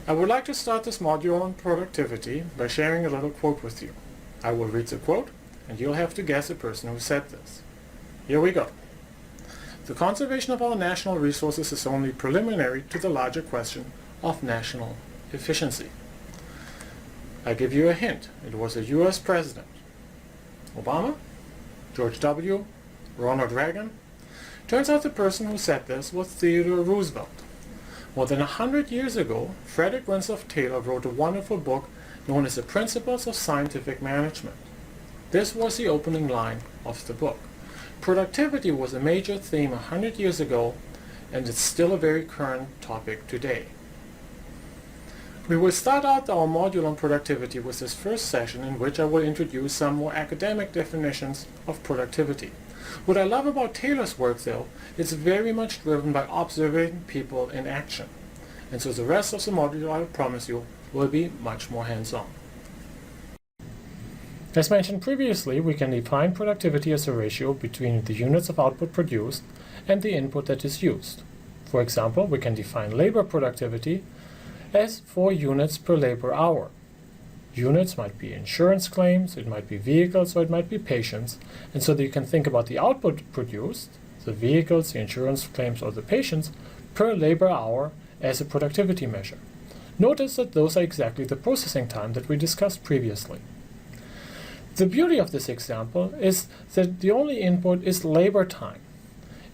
I would like to start this module on productivity by sharing a little quote with you. I will read the quote, and you'll have to guess the person who said this. Here we go. The conservation of our national resources is only preliminary to the larger question of national efficiency. I give you a hint. It was a US president. Obama? George W? Ronald Reagan? Turns out the person who said this was Theodore Roosevelt. More than 100 years ago, Frederick Winslow Taylor wrote a wonderful book known as The Principles of Scientific Management. This was the opening line of the book. Productivity was a major theme 100 years ago, and it's still a very current topic today. We will start out our module on productivity with this first session in which I will introduce some more academic definitions of productivity. What I love about Taylor's work, though, it's very much driven by observing people in action. And so the rest of the module, I promise you, will be much more hands-on. As mentioned previously, we can define productivity as a ratio between the units of output produced and the input that is used. For example, we can define labor productivity as 4 units per labor hour. Units might be insurance claims, it might be vehicles, or it might be patients. And so that you can think about the output produced, the vehicles, the insurance claims, or the patients, per labor hour as a productivity measure. Notice that those are exactly the processing time that we discussed previously. The beauty of this example is that the only input is labor time.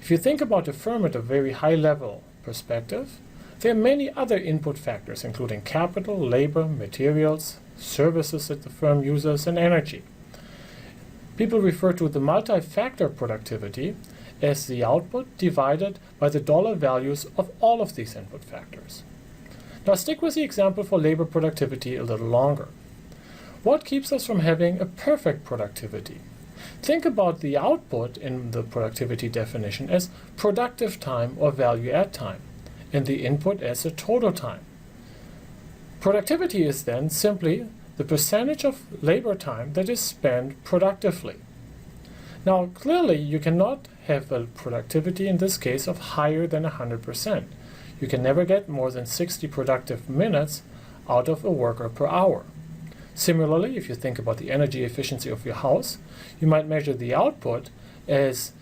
If you think about a firm at a very high-level perspective, there are many other input factors, including capital, labor, materials, services that the firm uses, and energy. People refer to the multi-factor productivity as the output divided by the dollar values of all of these input factors. Now stick with the example for labor productivity a little longer. What keeps us from having a perfect productivity? Think about the output in the productivity definition as productive time or value add time, and the input as the total time. Productivity is then simply the percentage of labor time that is spent productively. Now, clearly, you cannot have a productivity in this case of higher than 100%. You can never get more than 60 productive minutes out of a worker per hour. Similarly, if you think about the energy efficiency of your house, you might measure the output as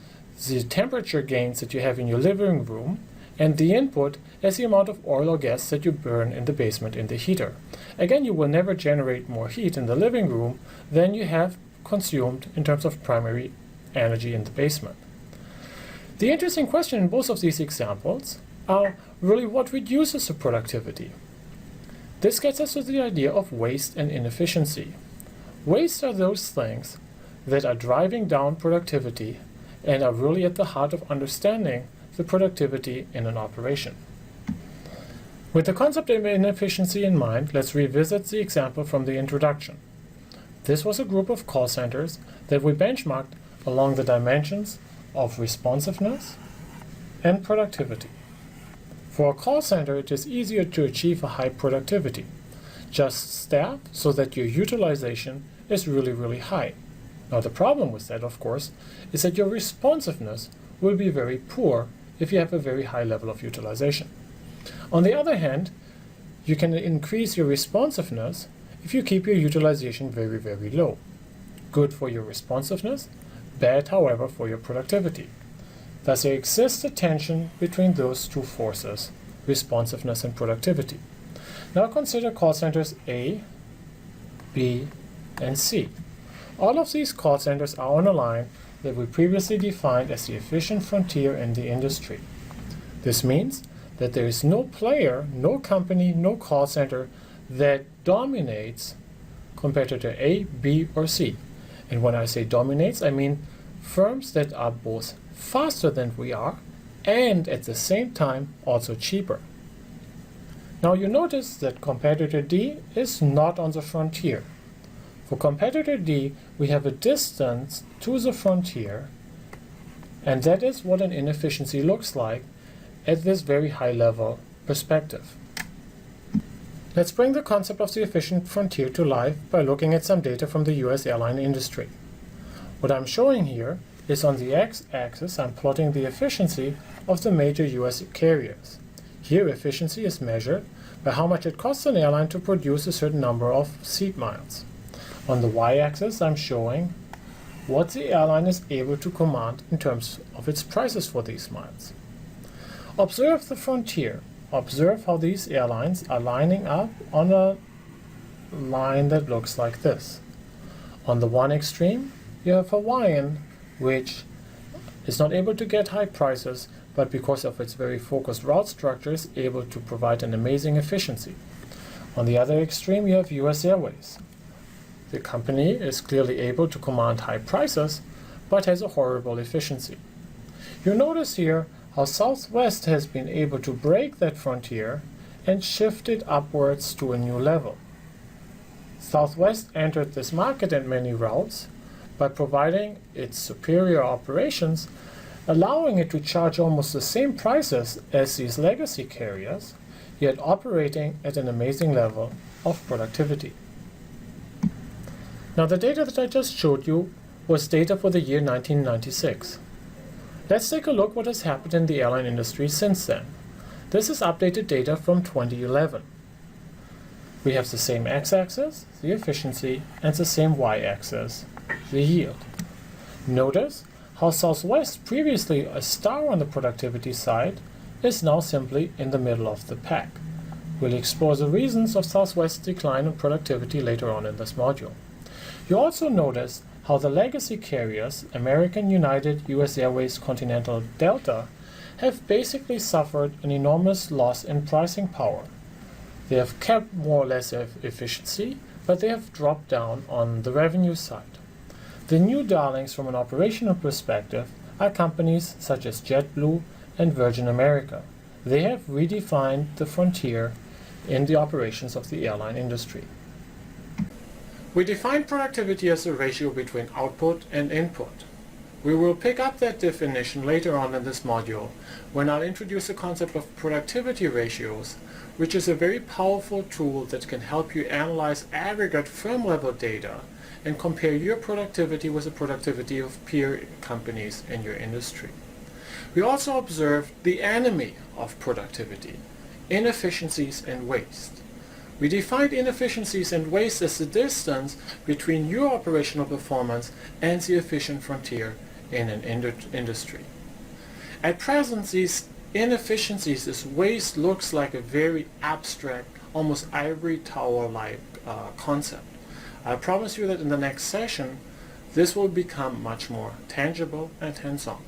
the temperature gains that you have in your living room, and the input as the amount of oil or gas that you burn in the basement in the heater. Again, you will never generate more heat in the living room than you have consumed in terms of primary energy in the basement. The interesting question in both of these examples are really what reduces the productivity. This gets us to the idea of waste and inefficiency. Waste are those things that are driving down productivity and are really at the heart of understanding the productivity in an operation. With the concept of inefficiency in mind, let's revisit the example from the introduction. This was a group of call centers that we benchmarked along the dimensions of responsiveness and productivity. For a call center, it is easier to achieve a high productivity. Just staff so that your utilization is really high. Now the problem with that, of course, is that your responsiveness will be very poor if you have a very high level of utilization. On the other hand, you can increase your responsiveness if you keep your utilization very low. Good for your responsiveness, bad, however, for your productivity. Thus, there exists a tension between those two forces, responsiveness and productivity. Now consider call centers A, B, and C. All of these call centers are on a line that we previously defined as the efficient frontier in the industry. This means that there is no player, no company, no call center that dominates competitor A, B, or C. And when I say dominates, I mean firms that are both faster than we are and at the same time also cheaper. Now you notice that competitor D is not on the frontier. For competitor D, we have a distance to the frontier, and that is what an inefficiency looks like at this very high level perspective. Let's bring the concept of the efficient frontier to life by looking at some data from the US airline industry. What I'm showing here is on the x-axis, I'm plotting the efficiency of the major US carriers. Here, efficiency is measured by how much it costs an airline to produce a certain number of seat miles. On the y-axis, I'm showing what the airline is able to command in terms of its prices for these miles. Observe the frontier. Observe how these airlines are lining up on a line that looks like this. On the one extreme, you have Hawaiian, which is not able to get high prices, but because of its very focused route structure is able to provide an amazing efficiency. On the other extreme, you have US Airways. The company is clearly able to command high prices, but has a horrible efficiency. You notice here how Southwest has been able to break that frontier and shift it upwards to a new level. Southwest entered this market in many routes by providing its superior operations, allowing it to charge almost the same prices as these legacy carriers, yet operating at an amazing level of productivity. Now, the data that I just showed you was data for the year 1996. Let's take a look what has happened in the airline industry since then. This is updated data from 2011. We have the same x-axis, the efficiency, and the same y-axis, the yield. Notice how Southwest, previously a star on the productivity side, is now simply in the middle of the pack. We'll explore the reasons of Southwest's decline in productivity later on in this module. You also notice how the legacy carriers, American, United, US Airways, Continental, Delta, have basically suffered an enormous loss in pricing power. They have kept more or less efficiency, but they have dropped down on the revenue side. The new darlings from an operational perspective are companies such as JetBlue and Virgin America. They have redefined the frontier in the operations of the airline industry. We define productivity as a ratio between output and input. We will pick up that definition later on in this module when I'll introduce the concept of productivity ratios, which is a very powerful tool that can help you analyze aggregate firm-level data and compare your productivity with the productivity of peer companies in your industry. We also observed the enemy of productivity, inefficiencies and waste. We defined inefficiencies and waste as the distance between your operational performance and the efficient frontier in an industry. At present, these inefficiencies, this waste, looks like a very abstract, almost ivory tower-like concept. I promise you that in the next session, this will become much more tangible and hands-on.